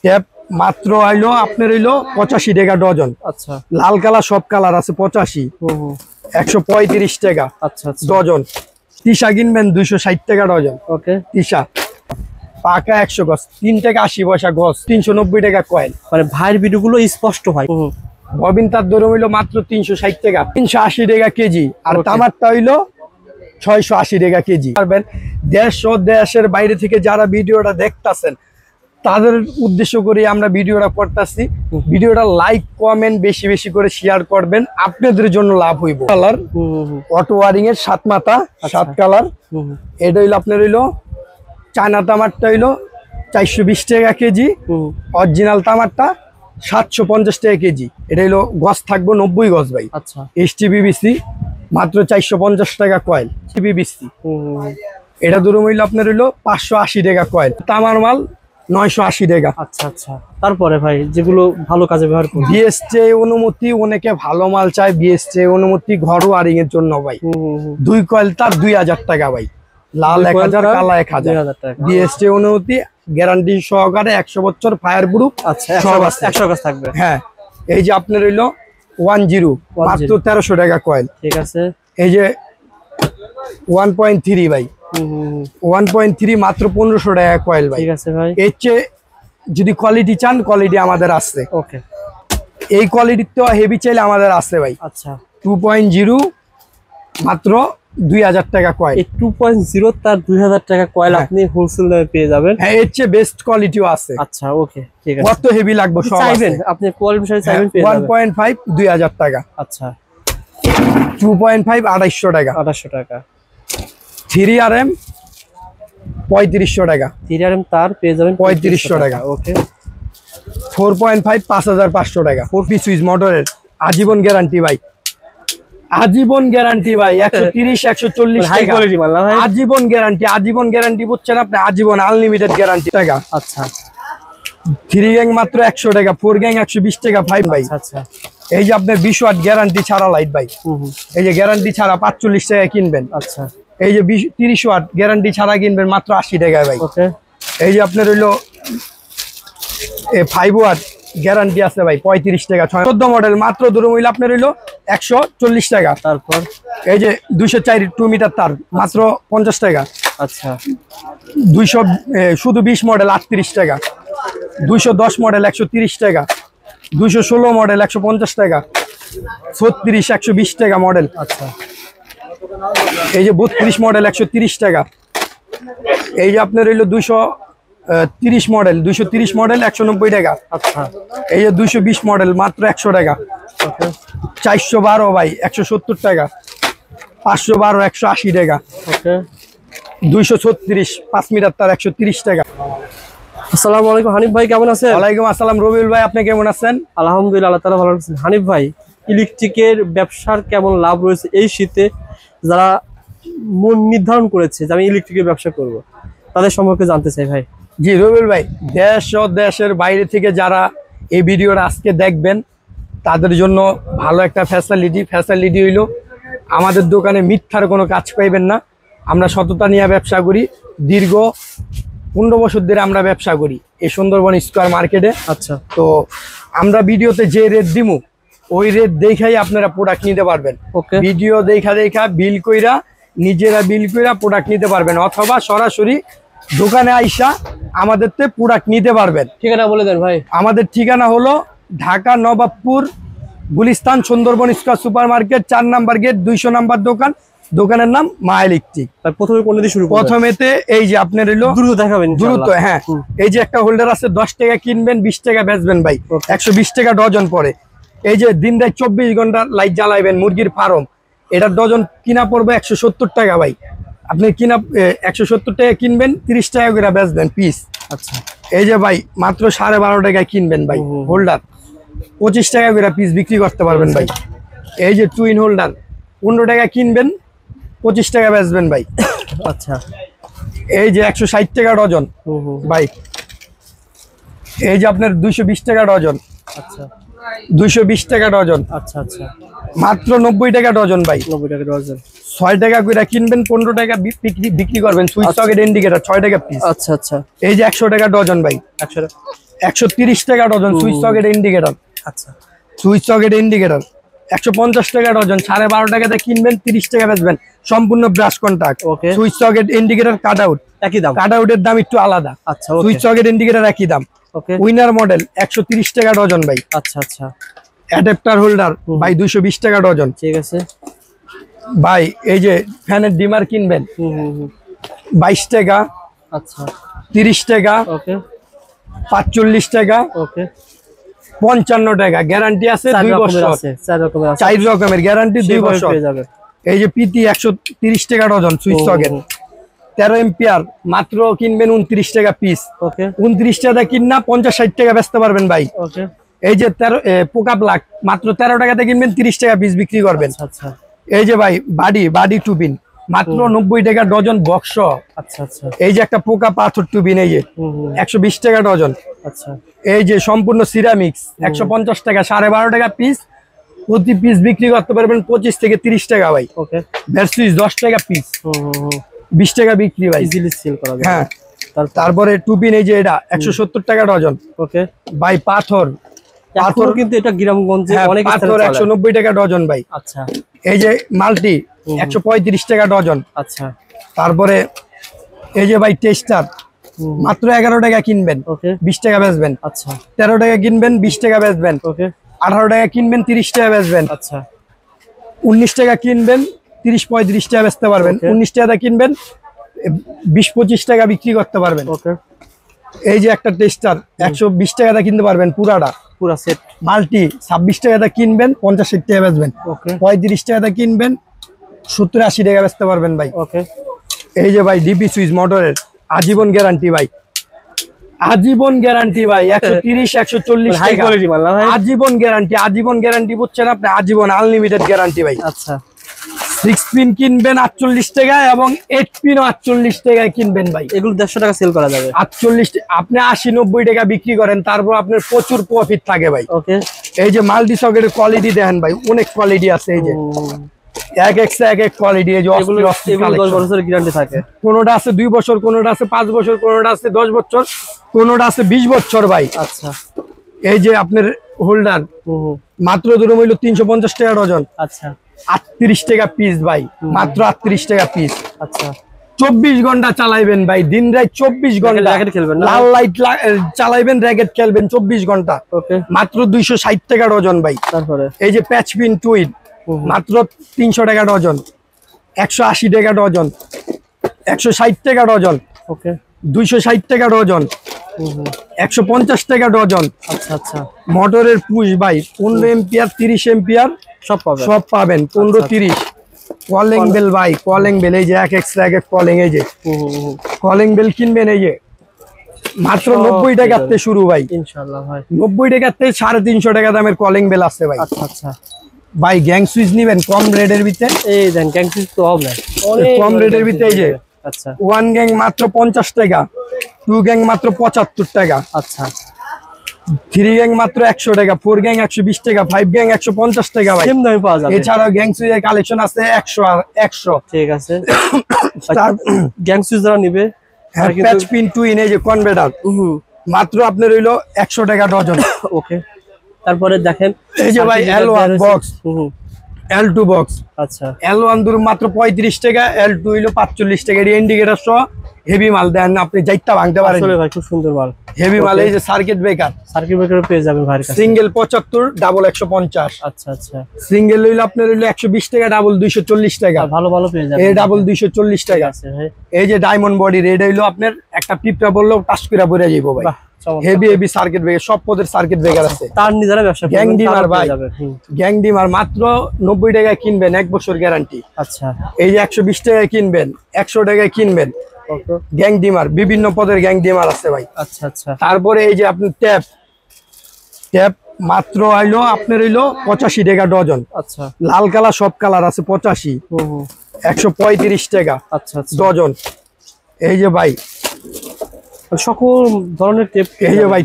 Tap মাত্র হইলো আপনার হইলো 85 টাকা ডজন। আচ্ছা, লাল কালার সব কালার আছে 85, 135 টাকা আচ্ছা আচ্ছা ডজন। তিসা কিনবেন 260 টাকা ডজন। ওকে, তিসা পাকা 100 গজ 3 টাকা 80 পয়সা গজ, 390 টাকা কয়েল। মানে ভাইয়ের ভিডিওগুলো স্পষ্ট হয়। ববিন তার দর হইলো মাত্র 360 টাকা, 380 টাকা কেজি। আর Okay. তামারটা হইলো 680 টাকা কেজি। পারবেন দেশ ও দেশের বাইরে থেকে যারা ভিডিওটা দেখতাছেন তাদের উদ্দেশ্য করে আমরা ভিডিওটা করতেছি। ভিডিওটা লাইক কমেন্ট বেশি বেশি করে শেয়ার করবেন, আপনাদের জন্য লাভ হইব। কালার অটো ওয়ারিং এর 7 মাথা 7 কালার। এটা হইলো আপনার হইলো চায়না তামারটা হইলো 420 টাকা কেজি, অরিজিনাল তামারটা 750 টাকা কেজি। এটা হইলো গজ থাকবো 90 গজ ভাই। আচ্ছা, HTPVC মাত্র 450 টাকা কয়েল। PVC এটা দুরম হইলো আপনার হইলো 580 টাকা কয়েল। তামার মাল 980 টাকা। আচ্ছা আচ্ছা। তারপরে ভাই যেগুলো ভালো কাজে ব্যবহার করি, বিএসটি অনুমতি, অনেকে ভালো মাল চায় বিএসটি অনুমতি ঘর ওয়ারিং এর জন্য ভাই। 2 কয়েল তার 2000 টাকা ভাই, লাল 1000 কালা 1000 টাকা। বিএসটি অনুমতি গ্যারান্টি সহকারে 100 বছর ফায়ার প্রুফ। আচ্ছা, 100 গাছ থাকবে। হ্যাঁ, এই যে আপনার হইলো 10 মাত্র 1300 টাকা কয়েল। ঠিক আছে, এই যে 1.3 ভাই, 1.3 মাত্র 1500 টাকা কয়েল ভাই। ঠিক আছে ভাই। এর চেয়ে যদি কোয়ালিটি চান, কোয়ালিটি আমাদের আছে। ওকে, এই কোয়ালিটির তো হেভি চাইলে আমাদের আছে ভাই। আচ্ছা, 2.0 মাত্র 2000 টাকা কয়েল। এই 2.0 তার 2000 টাকা কয়েল আপনি হোলসেল দামে পেয়ে যাবেন। হ্যাঁ, এর চেয়ে বেস্ট কোয়ালিটিও আছে। আচ্ছা, ওকে, ঠিক আছে। কত হেভি লাগবে সব চাইবেন আছে। আপনি কোয়ালিটি বিষয়ে চাইবেন পেয়ে যাবেন। 1.5 2000 টাকা। আচ্ছা, 2.5 2800 টাকা। 2800 টাকা। 3RM 3500 টাকা। 3RM তার পেয়ে যাবেন 3500 টাকা। ওকে, 4.5 5500 টাকা। 4 পিস সুইচ মোটরের আজীবন গ্যারান্টি ভাই, আজীবন গ্যারান্টি ভাই। 130 140 হাই টাকা কোয়ালিটি মাল না ভাই? আজীবন গ্যারান্টি, আজীবন গ্যারান্টি বুঝছেন আপনি, আজীবন আনলিমিটেড গ্যারান্টি টাকা। আচ্ছা, 3 গ্যাং মাত্র 100 টাকা, 4 গ্যাং 120 টাকা 5 ভাই। আচ্ছা, এই যে আপনার 20 ওয়াট গ্যারান্টি ছাড়া লাইট ভাই, এই যে গ্যারান্টি ছাড়া 45 টাকা কিনবেন। আচ্ছা, এই যে 30 ওয়াট গ্যারান্টি ছাড়া কিনবেন মাত্র 80 টাকা ভাই। ওকে, এই যে আপনার হইলো 5 ওয়াট গ্যারান্টি আছে ভাই 35 টাকা। 14 মডেল মাত্র ধরুন হইলো আপনার হইলো 140 টাকা। তারপর এই যে 204 2 মিটার তার মাত্র 50 টাকা। আচ্ছা, 200 শুধু 20 মডেল 38 টাকা। 210 মডেল 130 টাকা। 216 মডেল 150 টাকা। 36 120 টাকা মডেল। আচ্ছা, এই যে 32 মডেল 130 টাকা। এই যে আপনার হইলো 230 মডেল 230 মডেল 190 টাকা। আচ্ছা, এই যে 220 মডেল মাত্র 100 টাকা। ওকে, 412 ভাই 170 টাকা। 512 180 টাকা। ওকে। 236 5 মিটার তার 130 টাকা। আসসালামু আলাইকুম হানিফ ভাই, কেমন আছেন? ওয়ালাইকুম আসসালাম রবিউল ভাই, আপনি কেমন আছেন? আলহামদুলিল্লাহ, আল্লাহ তাআলা ভালো আছেন। হানিফ ভাই, ইলেকট্রিকের ব্যবসার কেমন লাভ রয়েছে এই শীতে? যারা মন নির্ধারণ করেছে যে আমি ইলেকট্রিকের ব্যবসা করব, তাদের সম্পর্কে জানতে চাই ভাই। জি রবিউল ভাই, দেশ ও দেশের বাইরে থেকে যারা এই ভিডিওটা আজকে দেখবেন তাদের জন্য ভালো একটা ফ্যাসিলিটি হইলো আমাদের দোকানে মিথ্যার কোনো কাজ পাইবেন না। আমরা সততা নিয়ে ব্যবসা করি, দীর্ঘ 15 বছর ধরে আমরা ব্যবসা করি এই সুন্দরবন স্কয়ার মার্কেটে। আচ্ছা, তো আমরা ভিডিওতে যে রেট দিমু ওই রেট দেখাই আপনারা প্রোডাক্ট নিতে পারবেন। ওকে, ভিডিও দেখা বিল কইরা নিজেরা বিল কইরা প্রোডাক্ট নিতে পারবেন, অথবা সরাসরি দোকানে আইসা আমাদের তে প্রোডাক্ট নিতে পারবেন। ঠিকানা বলে দেন ভাই। আমাদের ঠিকানা হলো Dhaka Nawabpur Gulistan Sundarban square super market 4 number gate 200 number দোকান। দোকানের নাম মা ইলেকট্রিক। তার প্রথমে কোন দিয়ে শুরু করব? প্রথমেতে এই যে আপনার হলো দ্রুত দেখাবেন দ্রুত। হ্যাঁ, এই যে একটা হোল্ডার আছে 10 টাকা কিনবেন 20 টাকা বেচবেন ভাই, 120 টাকা ডজন পড়ে। এই যে দিন রাত 24 ঘন্টা লাইট জ্বালাইবেন মুরগির ফার্ম, এটার ডজন কিনা পড়বে 170 টাকা ভাই। আপনি কিনা 170 টাকা কিনবেন, 30 টাকা করে বেচবেন পিস। আচ্ছা, এই যে ভাই মাত্র 12.5 টাকায় কিনবেন ভাই হোল্ডার, 25 টাকা করে পিস বিক্রি করতে পারবেন ভাই। এই যে টুইন হোল্ডার 15 টাকা কিনবেন 25 টাকা বেচবেন ভাই। আচ্ছা, এই যে 160 টাকা ডজন ভাই। এই যে আপনার 220 টাকা ডজন। আচ্ছা, 220 টাকা ডজন। আচ্ছা, আচ্ছা, মাত্র 90 টাকা ডজন ভাই। 90 টাকা ডজন। 6 টাকা করে কিনবেন, 15 টাকা বিক্রি করবেন। সুইচ সকেট ইন্ডিকেটর 6 টাকা পিস। আচ্ছা, আচ্ছা, এই যে 100 টাকা ডজন ভাই। 130 টাকা ডজন সুইচ সকেট ইন্ডিকেটর। আচ্ছা, সুইচ সকেট ইন্ডিকেটর 150 টাকা ডজন, 12.5 টাকাতে কিনবেন, 30 টাকা বেচবেন, সম্পূর্ণ brush contact. Okay, switch socket indicator cut out একই দাম। কাট আউটের দাম একটু আলাদা। আচ্ছা, সুইচ সকেট ইন্ডিকেটর একই দাম। ওকে, উইনার মডেল 130 টাকা ডজন ভাই। আচ্ছা আচ্ছা, অ্যাডাপ্টার হোল্ডার ভাই 220 টাকা ডজন। ঠিক আছে ভাই এই যে ফ্যানের ডিমার কিনবেন 22 টাকা, আচ্ছা, 30 টাকা, ওকে 45 টাকা, ওকে। 55 টাকা, গ্যারান্টি আছে 2 বছর। 4 রকমের গ্যারান্টি 2 বছর। এই যে পিটি 130 টাকা ডজন সুইচ সকেট 13 এম্পিয়ার, মাত্র কিনবেন 29 টাকা পিস। ওকে, 29 টাকা কিনা 50-60 টাকা বেচতে পারবেন ভাই। ওকে। এই যে 13 পোকা ব্ল্যাক মাত্র 13 টাকাতে কিনবেন, 30 টাকা পিস বিক্রি করবেন। আচ্ছা, এই যে ভাই বাডি টুপিন মাত্র 90 টাকা ডজন বক্স। আচ্ছা আচ্ছা, এই যে একটা পোকা পাথর টুপিন এই যে 120 টাকা ডজন। আচ্ছা, এই যে সম্পূর্ণ সিরামিক্স 150 টাকা, 12.5 টাকা পিস, প্রতি পিস বিক্রি করতে পারবেন 25 থেকে 30 টাকা ভাই। ওকে, ভ্যারসুইচ 10 টাকা পিস, 20 টাকা বিক্রি ভাই। ইজিলি সেল করা যায়। হ্যাঁ, তারপরে টুপিন এই যে এটা 170 টাকা ডজন। ওকে ভাই পাথর কিন্তু এটা গ্রামগঞ্জে অনেক স্থানে পাথর চলে। 190 টাকা ডজন ভাই। আচ্ছা, এই যে মাল্টি 135 টাকা ডজন। আচ্ছা, তারপরে এই যে ভাই টেস্টার মাত্র 11 টাকা কিনবেন, ওকে 20 টাকা বেচবেন। আচ্ছা, 13 টাকা কিনবেন, 20 টাকা বেচবেন। ওকে 18 টাকা কিনবেন, 30 টাকা বেচবেন। আচ্ছা, 19 টাকা কিনবেন, 30-35 টাকা বেচতে পারবেন। Okay. 19 টাকা কিনবেন, 20-25 টাকা বিক্রি করতে পারবেন। ওকে। এই যে একটা টেস্টার 120 টাকাতে কিনতে পারবেন পুরাটা পুরা সেট। মাল্টি 26 টাকাতে কিনবেন, 50-60 টাকা বেচবেন। ওকে, 35 টাকাতে কিনবেন, 70-80 টাকা বেচতে পারবেন ভাই। ওকে। এই যে ভাই ডিপি সুইচ মোটরের আজীবন গ্যারান্টি ভাই, আজীবন গ্যারান্টি ভাই। 130-140 হাই টাকা কোয়ালিটি মাল না ভাই? আজীবন গ্যারান্টি, আজীবন গ্যারান্টি বুঝছেন আপনি, আজীবন আনলিমিটেড গ্যারান্টি ভাই। আচ্ছা, 6 পিন কিনবেন 48 টাকা এবং 8 পিনও 48 টাকায় কিনবেন ভাই। এগুলো 150 টাকা সেল করা যাবে। 48 আপনি 80-90 টাকা বিক্রি করেন, তারপর আপনার প্রচুর প্রফিট থাকে ভাই। ওকে, এই যে মাল্টি সকেটের কোয়ালিটি দেখেন ভাই, অনেক কোয়ালিটি আছে। এই যে এক কোয়ালিটি। এই যে এগুলো 10 বছরের গ্যারান্টি থাকে। কোনোটা আছে 2 বছর, কোনোটা আছে 5 বছর, কোনোটা আছে 10 বছর, কোনোটা আছে 20 বছর ভাই। আচ্ছা, এই যে আপনার হোল্ডার মাত্র ধরুন হইলো 350 টাকা ডজন, আচ্ছা, 38 টাকা পিস ভাই, মাত্র 38 টাকা পিস। আচ্ছা। 24 ঘন্টা চালাইবেন ভাই, দিন রাত 24 ঘন্টা র্যাকেট খেলবেন না? লাল লাইট চালাইবেন, র্যাকেট খেলবেন 24 ঘন্টা, ওকে। মাত্র 260 টাকা ডজন ভাই। তারপরে এই যে প্যাচ পিন টুইট মাত্র 300 টাকা ডজন, 180 টাকা ডজন, 160 টাকা ডজন, ওকে, 260 টাকা ডজন, 150 টাকা ডজন। আচ্ছা, আচ্ছা। মোটরের পুশ ভাই 15 এম্পিয়ার, 30 এম্পিয়ার সব পাবে। সব পাবেন। 15-30 কলিং বেল ভাই, কলিং বেল এই যে এক কলিং। এই যে কলিং বেল কিনবেন, এই যে মাত্র 90 টাকাতে শুরু ভাই। ইনশাআল্লাহ ভাই 90 টাকাতে 350 টাকা দামের কলিং বেল আছে ভাই। আচ্ছা, আচ্ছা ভাই গ্যাং সুইচ নিবেন কম রেটের ভিতরে, এই দেন গ্যাং সুইচ তো হবে কম রেটের ভিতরে। এই যে আচ্ছা, 1 গ্যাং মাত্র 50 টাকা, 2 গ্যাং মাত্র 75 টাকা, আচ্ছা 3 গ্যাং মাত্র 100 টাকা, 4 গ্যাং 120 টাকা, 5 গ্যাং 150 টাকা ভাই। সেম দামে পাওয়া যাবে। এছাড়াও গ্যাং সুইচের কালেকশন আছে 100 আর 100। ঠিক আছে। গ্যাং সুইচ যারা নিবে প্যাচ পিন টুইন এই যে কনভার্টার মাত্র আপনার হইলো 100 টাকা ডজন। ওকে, তারপরে দেখেন এই যে ভাই L1 বক্স, L2 বক্স। আচ্ছা, L1 ধরুন মাত্র 35 টাকা, L2 হইলো 45 টাকা। এর ইন্ডিকেটর সহ হেভি মাল দেন, আপনি যাইতা ভাঙতে পারেন। আসলে ভাই খুব সুন্দর মাল, হেভি মাল। এই যে সার্কিট ব্রেকার, সার্কিট ব্রেকার পেয়ে যাবেন ভাই কাছে। Single 75, double 150। আচ্ছা, আচ্ছা। সিঙ্গেল হইলো আপনার হইলো 120 টাকা, ডাবল 240 টাকা। ভালো ভালো পেয়ে যাবেন। এই ডাবল 240 টাকা আছে ভাই। এই যে ডায়মন্ড বডি রেড হইলো আপনার একটা পিপটা বললেও টাচ করে পড়ে যাইবো ভাই। বাহ, চমৎকার। হেভি সার্কিট ব্রেকার, সব পদের সার্কিট ব্রেকার আছে। তার নিজেরা ব্যবসা গ্যাং করবেন, ডিমার তারা ভাই, পেয়ে যাবেন। গ্যাং ডিমার মাত্র 90 টাকায় কিনবেন, 1 বছর গ্যারান্টি। আচ্ছা, এই যে 120 টাকায় কিনবেন, 100 টাকায় কিনবেন। ওকে, গ্যাং ডিমার বিভিন্ন পদের গ্যাং ডিমার আছে ভাই। আচ্ছা, আচ্ছা। তারপরে এই যে আপনি ট্যাপ মাত্র হইলো আপনার হইলো 85 টাকা ডজন। আচ্ছা, লাল কালার সব কালার আছে 85, 135 টাকা আচ্ছা, আচ্ছা। ডজন। এই যে ভাই সকল ধরনের টেপ, এই যে ভাই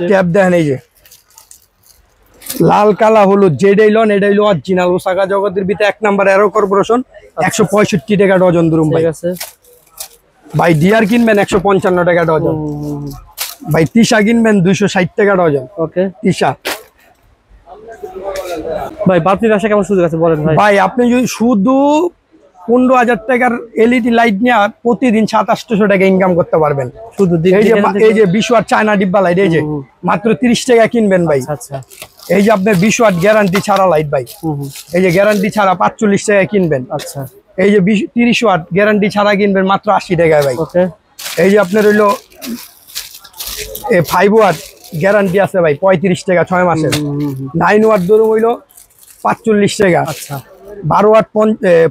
ট্যাপ দেখেন, এই যে লাল কালা হলো জেডাইলন, এটা হইলো অরিজিনাল ওসাকা জগতের ভিতরে 1 নাম্বার এরো কর্পোরেশন, 165 টাকা ডজন ধরুন ভাই। ঠিক আছে ভাই ডিআর কিনবেন 155 টাকা ডজন। ভাই তিশা কিনবেন 260 টাকা ডজন। ওকে তিশা ভাই বাল্ব ব্যবসা কেমন সুযোগ আছে বলেন ভাই? ভাই আপনি যদি শুধু 15,000 টাকার এলইডি লাইট নিয়ে প্রতিদিন 700-800 টাকা ইনকাম করতে পারবেন। শুধু এই যে 20 ওয়াট চায়না ডিব্বা লাইট, এই যে মাত্র 30 টাকা কিনবেন ভাই। আচ্ছা এই যে আপনার 20 ওয়াট গ্যারান্টি ছাড়া লাইট ভাই, এই যে গ্যারান্টি ছাড়া 45 টাকা কিনবেন। আচ্ছা এই যে 30 ওয়াট গ্যারান্টি ছাড়া কিনবেন মাত্র 80 টাকা ভাই। ওকে এই যে আপনার হইলো 5 ওয়াট গ্যারান্টি আছে ভাই 35 টাকা 6 মাসের। 9 ওয়াট ধরুন হইলো 45 টাকা। আচ্ছা 12 ওয়াট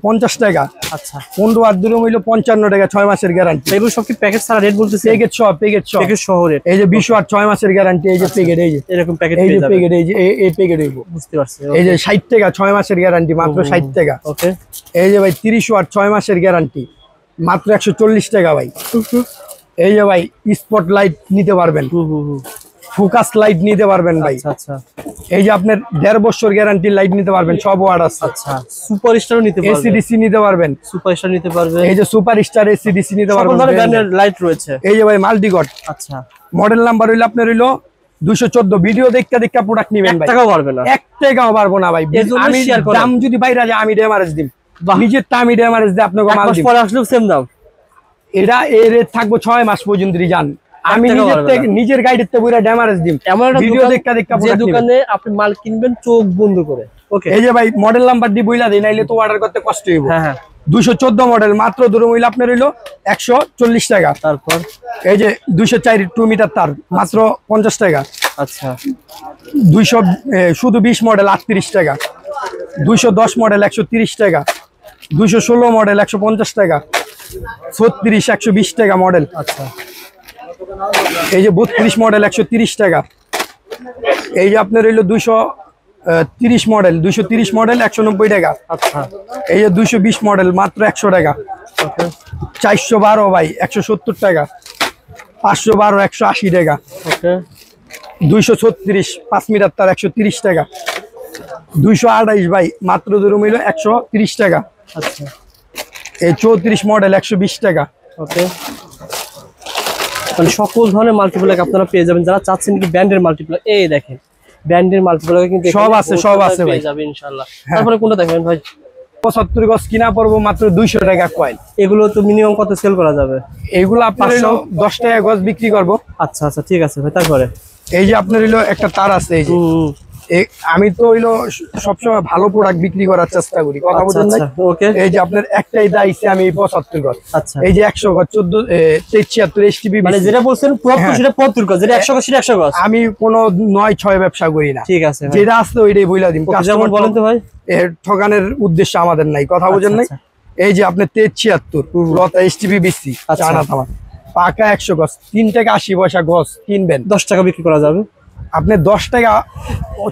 50 টাকা। আচ্ছা 15 ওয়াট ধরুন হইলো 55 টাকা 6 মাসের গ্যারান্টি। এগুলো সব কি প্যাকেজ ছাড়া রেট বলতেছে? প্যাকেজ সব প্যাকেজ সহ রেট। এই যে 20 ওয়াট 6 মাসের গ্যারান্টি, এই যে প্যাকেট, এই যে এরকম প্যাকেজ এই পেয়ে যে যাবেন। প্যাকেট, এই যে এই প্যাকেট হইব, বুঝতে পারছি। এই যে 60 টাকা 6 মাসের গ্যারান্টি মাত্র 60 টাকা। ওকে এই যে ভাই 30 ওয়াট 6 মাসের গ্যারান্টি মাত্র 140 টাকা ভাই। এই যে ভাই স্পট লাইট নিতে পারবেন, ফোকাস লাইট নিতে পারবেন ভাই। আচ্ছা আচ্ছা এই যে আপনার 1.5 বছর গ্যারান্টি লাইট নিতে পারবেন, সব ওয়াট আছে। আচ্ছা সুপার স্টারও নিতে পারবেন, এসিডিসি নিতে পারবেন, সুপার স্টার নিতে পারবেন, এই যে সুপার স্টার এসিডিসি নিতে সকল পারবেন। ধরনের ব্র্যান্ডের লাইট রয়েছে। এই যে ভাই মাল্টিগট, আচ্ছা মডেল নাম্বার হইলো আপনার হইলো 214। ভিডিও দেখতে দেখতে প্রোডাক্ট নেবেন 1 ভাই, টাকাও পারবে না, 1 টাকাও পারবো না ভাই। এজন্য আমি শেয়ার করেন। দাম যদি বাইরে যায় আমি ড্যামারেজ দিই, বাহ। নিজের দামি ড্যামারেজ দিয়ে আপনাকে 1 মাল মাস দিই। পরে আসলেও সেম দাম। এটা এই রেট থাকবো 6 মাস পর্যন্ত জান। আমি টাকাও নিজের পারবে থেকে নিজের গাইডের থেকে পুরো ড্যামারেজ দিই। এমন একটা ভিডিও দোকান দেখতে দেখতে যে product নিবেন। দোকানে আপনি মাল কিনবেন চোখ বন্ধ করে। ওকে এই যে ভাই মডেল নাম্বার দি বইলা দেই, নাইলে তো অর্ডার করতে কষ্ট হইব। হ্যাঁ হ্যাঁ 214 মডেল মাত্র ধরুন হইলো আপনার হইলো 140 টাকা। তারপর এই যে 204 2 মিটার তার মাত্র 50 টাকা। আচ্ছা 200 শুধু 20 মডেল 38 টাকা। 210 মডেল 130 টাকা। 216 মডেল 150 টাকা। 36 120 টাকা মডেল। আচ্ছা এই যে 32 মডেল 130 টাকা। এই যে আপনার হইলো 230 মডেল 230 মডেল 190 টাকা। আচ্ছা এই যে 220 মডেল মাত্র 100 টাকা। ওকে 412 ভাই 170 টাকা। 512 180 টাকা। ওকে 236 5 মিটার তার 130 টাকা। 228 ভাই মাত্র ধরুন হইলো 130 টাকা। আচ্ছা এই 34 মডেল 120 টাকা। ওকে মানে সকল ধরনের মাল্টিপ্লাগ আপনারা পেয়ে যাবেন যারা চাচ্ছেন কি ব্র্যান্ডের মাল্টিপ্লাগ। এই দেখেন ব্র্যান্ডের মাল্টিপ্লাগ কিন্তু সব আছে, সব আছে ভাই। পেয়ে যাবেন ইনশাআল্লাহ। তারপরে কোনটা দেখবেন ভাই? 75 গজ কিনা পড়বো মাত্র 200 টাকা কয়েল। এগুলো তো মিনিমাম কত সেল করা যাবে? এইগুলো আপনার হইলো 10 টাকা গজ বিক্রি করব। আচ্ছা আচ্ছা ঠিক আছে ভাই। তারপরে এই যে আপনার হইলো একটা তার আছে, এই যে আমি তো হইলো সবসময় ভালো প্রোডাক্ট বিক্রি করার চেষ্টা করি, কথা বুঝেন না? ওকে এই যে আপনার একটাই দাইছে আমি 75 গজ। আচ্ছা এই যে 100 গজ 76 এসটিপি, মানে যেটা বলছেন পুরো হ্যাঁ। সেটা 75 গজ, যেটা 100 গজ সেটা 100 গজ। আমি কোনো 9-6 ব্যবসা করি না, ঠিক আছে ভাই। যেটা আছে ওইটাই বইলা দিন। যেমন বলেন তো ভাই, ঠকানের উদ্দেশ্য আমাদের নাই, কথা বুঝেন নাই? আচ্ছা। এই যে আপনার 76 লতা এসটিপি বিসি আচ্ছা। চানা থামা পাকা 100 গজ 3 টাকা 80 পয়সা গজ কিনবেন, 10 টাকা বিক্রি করা যাবে। আপনি 10 টাকা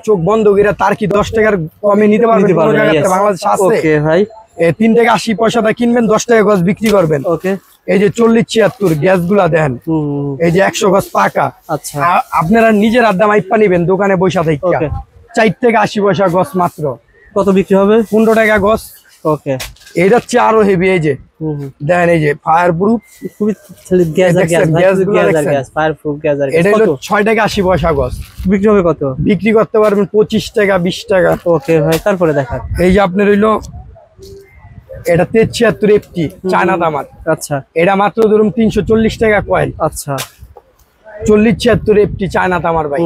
চোখ বন্ধ করে তার কি 10 টাকার কমে নিতে পারবেন? কোনো জায়গাতে বাংলাদেশে আছে? ওকে ভাই 3 টাকা 80 পয়সাটা কিনবেন, 10 টাকা গজ বিক্রি করবেন। ওকে এই যে 40-76 গ্যাস গুলা দেন, এই যে 100 গজ পাকা। আচ্ছা আপনারা নিজের আড্ডা মাইপা নিবেন দোকানে বৈশা থেকে। ওকে 4 টাকা 80 পয়সা গজ মাত্র। কত বিক্রি হবে? 15 টাকা গজ। ওকে এটা হচ্ছে আরো হেভি। এই যে দেখেন এই যে ফায়ার প্রুফ, খুবই গ্যাস আর গ্যাস, গ্যাসগুলো গ্যাস আর দেখছেন? গ্যাস, ফায়ার প্রুফ গ্যাস আর এটা গ্যাস। হলো 6 টাকা 80 পয়সা গজ। বিক্রি হবে কত? বিক্রি করতে পারবেন 25 টাকা 20 টাকা। ওকে ভাই তারপরে দেখান। এই যে আপনার হইলো এটা 73 এফটি চায়না তামার, আচ্ছা এটা মাত্র ধরুন 340 টাকা কয়েল। আচ্ছা 40-76 এফটি চায়না তামার ভাই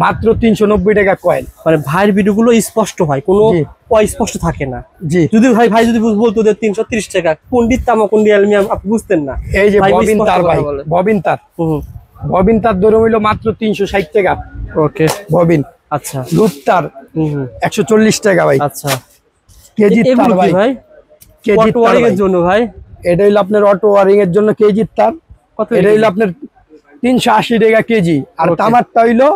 মাত্র 390 টাকা কয়েল। মানে ভাইয়ের ভিডিওগুলো স্পষ্ট হয়, কোনো জি। অস্পষ্ট থাকে না। জি যদি ভাই যদি বলতো যে 330 টাকা কোনটি তামা কোনটি অ্যালুমিনিয়াম আপনি বুঝতেন না। এই যে ভাই ববিন স্পষ্ট তার কথা ভাই, বলে। ববিন তার, ববিন তার ধরুন হইলো মাত্র 360 টাকা ওকে ববিন। আচ্ছা লুপ তার 140 টাকা ভাই। আচ্ছা কেজি তার এগুলো ভাই, কি ভাই? কেজি অটো ওয়ারিং এর জন্য ভাই। এটা হইলো আপনার অটো ওয়ারিং এর জন্য কেজি তার। কত? এটা হইলো আপনার 380 টাকা কেজি। আর Okay. তামারটা হইলো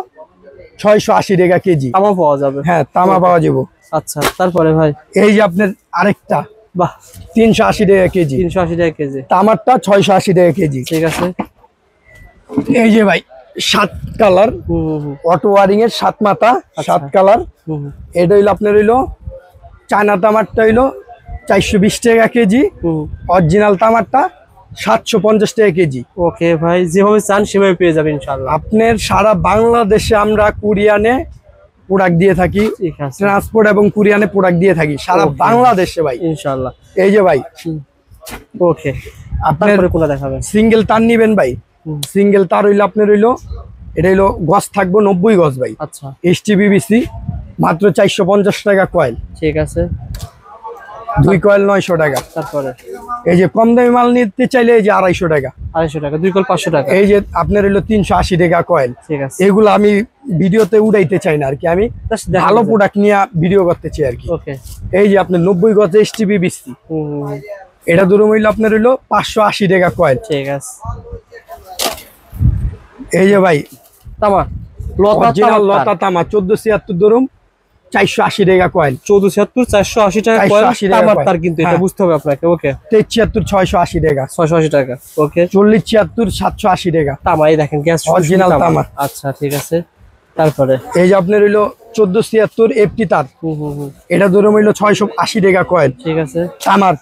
680 টাকা কেজি। তামা পাওয়া যাবে। হ্যাঁ তামা পাওয়া যাবো। আচ্ছা তারপরে ভাই এই যে আপনার আরেকটা বাহ 380 টাকা কেজি, 380 টাকা কেজি। তামারটা 680 টাকা কেজি। ঠিক আছে। এই যে ভাই 7 কালার অটো ওয়ারিং এর 7 মাথা 7 কালার। এটা হইলো আপনার হইলো চায়না তামারটা হইলো 420 টাকা কেজি, অরিজিনাল তামারটা 750 টাকা কেজি। ওকে ভাই, যেভাবে চান সেভাবে পেয়ে যাবেন ইনশাআল্লাহ। আপনার সারা বাংলাদেশে আমরা কুরিয়ানে প্রোডাক্ট দিয়ে থাকি, ঠিক আছে, ট্রান্সপোর্ট এবং কুরিয়ানে প্রোডাক্ট দিয়ে থাকি সারা Okay. বাংলাদেশে ভাই। ইনশাআল্লাহ। এই যে ভাই ওকে, আপনার তারপরে কোনটা দেখাবেন? সিঙ্গেল তার নিবেন ভাই, হুম। সিঙ্গেল তার হইলো আপনার হইলো, এটা হইলো গজ থাকবো 90 গজ ভাই, আচ্ছা, HTPVC, মাত্র 450 টাকা কয়েল, ঠিক আছে। 2 কয়েল 900 টাকা। তারপরে এই যে কম দামি মাল নিতে চাইলে এই যে 250 টাকা। 250 টাকা, 2 কল 500 টাকা। এই যে আপনার হইলো 380 টাকা কয়েল। ঠিক আছে, এগুলো আমি ভিডিওতে উড়াইতে চাই না আর কি, আমি Just দেখা ভালো যাবে। প্রোডাক্ট নিয়ে ভিডিও করতে চাই আর কি। ওকে, এই যে আপনার 90 গজ HTPVC, এটা ধরুন হইলো আপনার হইলো 580 টাকা কয়েল। ঠিক আছে। এই যে ভাই তামা লতা, অরিজিনাল লতা তামা 1476 ধরুন 480 টাকা কয়েল। 1476 480 টাকা কয়েল 480 টাকা তামার কয়েল। তার, কিন্তু এটা হ্যাঁ। বুঝতে হবে আপনাকে। ওকে, 73 680 টাকা, 680 টাকা। ওকে, 40 76 780 টাকা। তামাই দেখেন, গ্যাস Original তামা। আচ্ছা, ঠিক আছে। তারপরে এই যে আপনার হইলো 1476 FT তার, এটা ধরুন হইলো 680 টাকা কয়েল ঠিক আছে। তামার।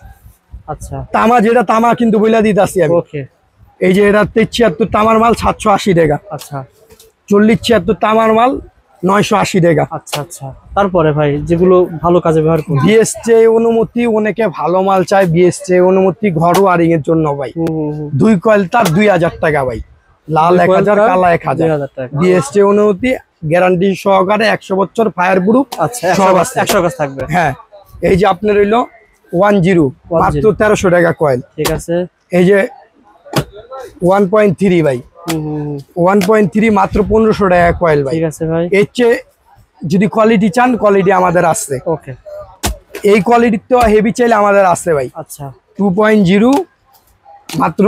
আচ্ছা, তামা যেটা তামা কিন্তু বইলা দিতাছি আমি। ওকে, এই যে এটা 73 তামার মাল 780 টাকা, আচ্ছা, 40 76 তামার মাল 980 টাকা। আচ্ছা, আচ্ছা। তারপরে ভাই যেগুলো ভালো কাজে ব্যবহার করুন। বিএসটে অনুমতি, অনেকে ভালো মাল চায়, বিএসটে অনুমতি ঘরোয়ারিং এর জন্য ভাই। 2 কয়েল তার 2000 টাকা ভাই, লাল 1000 কালা 1000। 2000 টাকা। বিএসটে অনুমতি, গ্যারান্টি সহকারে 100 বছর ফায়ার প্রুফ আচ্ছা, সব 100 আছে। 100 কাজ থাকবে। হ্যাঁ, এই যে আপনার হইলো 10 মাত্র 1300 টাকা কয়েল। ঠিক আছে। এই যে 1.3 ভাই, 1.3 মাত্র 1500 টাকা কয়েল ভাই। ঠিক আছে ভাই। এর চেয়ে যদি কোয়ালিটি চান, কোয়ালিটি আমাদের আছে। ওকে, এই কোয়ালিটির তো হেভি চাইলে আমাদের আছে ভাই। আচ্ছা। 2.0 মাত্র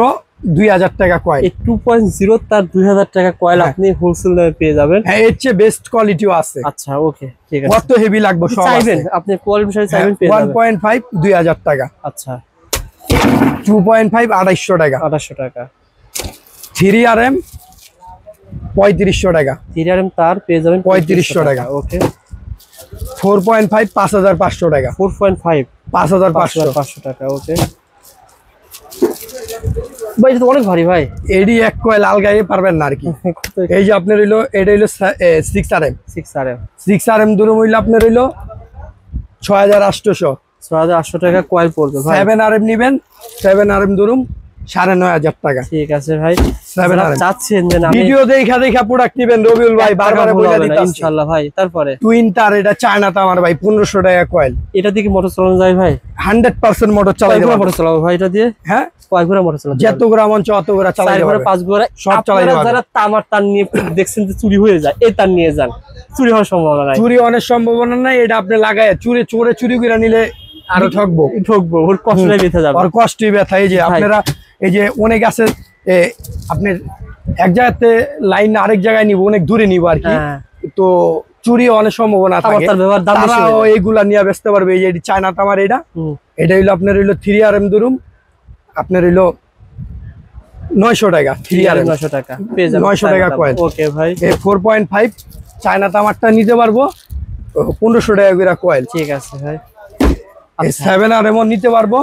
2000 টাকা কয়েল। এই 2.0 তার 2000 টাকা কয়েল হ্যাঁ। আপনি হোলসেল দামে পেয়ে যাবেন। হ্যাঁ, এর চেয়ে বেস্ট কোয়ালিটিও আছে। আচ্ছা, ওকে, ঠিক আছে। কত হেভি লাগবে সব আছে। চাইবেন আপনি কোয়ালিটি বিষয়ে চাইবেন পেয়ে যাবেন। 1.5 2000 টাকা, আচ্ছা, 2.5 2800 টাকা, 2800 টাকা। 3RM 3500 টাকা, 3RM তার পেয়ে যাবেন 3500 টাকা। ওকে, 4.5 5500 টাকা, 4.5 5500। 500 টাকা। ওকে ভাই, এটা তো অনেক ভারী ভাই। এডি এক কয়েল আলগাইয়ে পারবেন না আর কি। এই যে আপনার হইলো, এটা হইলো 6RM, 6RM 6RM দূরম হইলো আপনার হইলো 6800। 6800 টাকা কয়েল পড়বে ভাই। 7RM নিবেন, 7RM দূরম 9500 টাকা। ঠিক আছে ভাই, 7RM চাচ্ছেন যে আমি ভিডিও দেখা দেখা প্রোডাক্ট নিবেন রবিউল ভাই, বারবার বলে দিতাছি ইনশাআল্লাহ ভাই। তারপরে টুইন তার, এটা চায়না তামার ভাই, 1500 টাকা কয়েল। এটা দিয়ে কি মোটর চালানো যায় ভাই? 100% মোটর কয় চালাইতে ঘোড়া পারবেন। মোটর চালাবো ভাই এটা দিয়ে? হ্যাঁ, কয় ঘোড়া মোটর চালাবো? যত গ্রাম অঞ্চল অত গ্রাম 4 চালাইতে ঘোড়া পারবেন। 5 ঘোড়া সব চালাইতে আপনারা পারবেন। যারা তামার তার নিয়ে দেখছেন যে চুরি হয়ে যায়, এই তার নিয়ে যান, চুরি হওয়ার সম্ভাবনা নাই। চুরি অনেক সম্ভাবনা নাই, এটা আপনি লাগায় চুরি করে নিলে আরো ঠকবো, ঠকবো, ওর কষ্টটাই বেঁচে যাবে। আর কষ্টই ব্যথা। এই যে ভাই। আপনারা, এই যে অনেক আছে আপনার এক জায়গাতে লাইন আরেক জায়গায় নিব, অনেক দূরে নিব আর কি, হ্যাঁ। তো চুরি অনেক সম্ভাবনা তামার থাকে। তার ব্যবহার দাম বেশি হয়ে তারাও যায়। এইগুলা নিয়ে বেচতে পারবে। এই যে এটি চায়না তামার, এটা হইলো আপনার হইলো 3RM ধরুন আপনার হইলো 900 টাকা, 3RM 900 টাকা পেয়ে যাবেন। 900 টাকা কয়েল। ওকে ভাই, এই 4.5 চায়না তামারটা নিতে পারবো 1500 টাকা করে কয়েল। ঠিক আছে ভাই। এই 7RM নিতে পারবো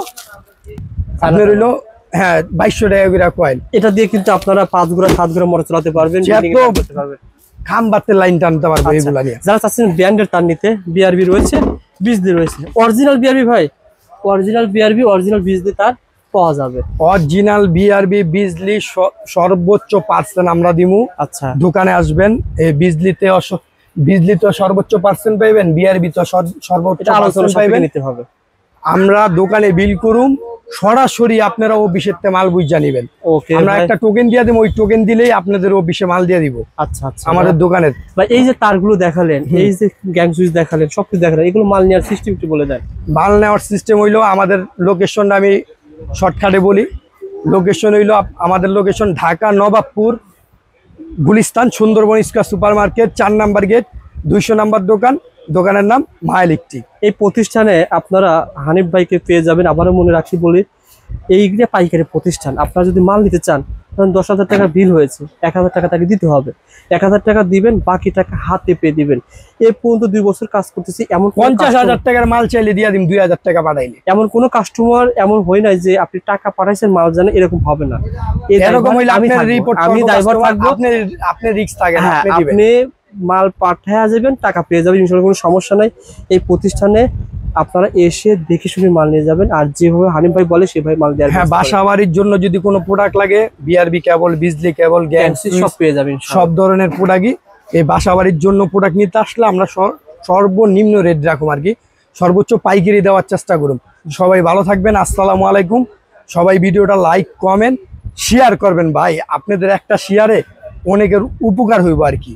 আপনার হইলো, হ্যাঁ, 2200 টাকা করে কয়েল। এটা দিয়ে কিন্তু আপনারা 5 ঘোড়া 7 ঘোড়া মোটর চালাতে পারবেন, যত building এ কাজ করতে পারবেন। খাম বাড়তে লাইন টানতে পারবো আচ্ছা, এগুলা নিয়ে। যারা চাচ্ছেন ব্র্যান্ডের তার নিতে, বিআরবি রয়েছে, বিজলি রয়েছে। অরিজিনাল বিআরবি ভাই, অরিজিনাল বিআরবি, অরিজিনাল বিজলি তার পাওয়া যাবে। অরিজিনাল বিআরবি বিজলি সর্বোচ্চ পার্সেন্ট আমরা দিমু। আচ্ছা, দোকানে আসবেন, এই বিজলিতে বিজলিতে সর্বোচ্চ পার্সেন্ট পাইবেন, বিআরবি তো সর্বোচ্চ এটা আলোচনা পার্সেন্ট পাইবেন। নিতে হবে। আমরা দোকানে বিল করুম, সরাসরি আপনারা অফিসেতে মাল বুঝা নিবেন। ওকে আমরা ভাই। একটা টোকেন দিয়ে দেবো, ওই টোকেন দিলেই আপনাদের অফিসে মাল দিয়ে দিব আচ্ছা, আচ্ছা আমাদের দোকানের। ভাই, এই যে তারগুলো দেখালেন, এই যে গ্যাং সুইচ দেখালেন, সবকিছু দেখালেন, এগুলো মাল নেওয়ার সিস্টেম একটু বলে দেন। মাল নেওয়ার সিস্টেম হইলো, আমাদের লোকেশনটা আমি শর্টকাটে বলি। লোকেশন হইলো, আমাদের location Dhaka Nawabpur Gulistan Sundarban square super market 4 number gate, 200 number দোকান। দোকানের নাম মা ইলেকট্রিক। এই প্রতিষ্ঠানে আপনারা হানিফ ভাইকে পেয়ে যাবেন। আবারও মনে রাখি বলি, এইগুলো পাইকারি প্রতিষ্ঠান। আপনারা যদি মাল নিতে চান, ধরেন 10,000 টাকার বিল হয়েছে, 1,000 টাকা তাকে দিতে হবে। 1,000 টাকা দিবেন, বাকি টাকা হাতে পেয়ে দিবেন। এ পর্যন্ত 2 বছর কাজ করতেছি, এমন 50,000 টাকার মাল চাইলে দিয়া দিম 2,000 টাকা পাঠাইলে। এমন কোনো কাস্টমার এমন হয় নাই যে আপনি টাকা পাঠাইছেন মাল জানে, এরকম হবে না। এরকম হইলে আমি ড্রাইভার থাকবো, আপনি রিস্ক থাকে না, আপনি দিবেন। আপনি মাল পাঠায়া যাবেন, টাকা পেয়ে যাবেন, ইনশাআল্লাহ কোনো সমস্যা নাই। এই প্রতিষ্ঠানে আপনারা এসে দেখে শুনে মাল নিয়ে যাবেন, আর যেভাবে হানিফ ভাই বলে সেভাবে মাল দেওয়ার। হ্যাঁ, বাসা বাড়ির জন্য যদি কোনো প্রোডাক্ট লাগে, বিআরবি কেবল, বিজলি কেবল, গ্যাস, সব পেয়ে যাবেন, সব ধরনের প্রোডাক্টই। এই বাসা বাড়ির জন্য প্রোডাক্ট নিতে আসলে আমরা সর্বনিম্ন রেট রাখুম আর কি, সর্বোচ্চ পাইকারি দেওয়ার চেষ্টা করুন। সবাই ভালো থাকবেন, আসসালামু আলাইকুম। সবাই ভিডিওটা লাইক, কমেন্ট, শেয়ার করবেন ভাই, আপনাদের একটা শেয়ারে অনেকের উপকার হইব আর কি।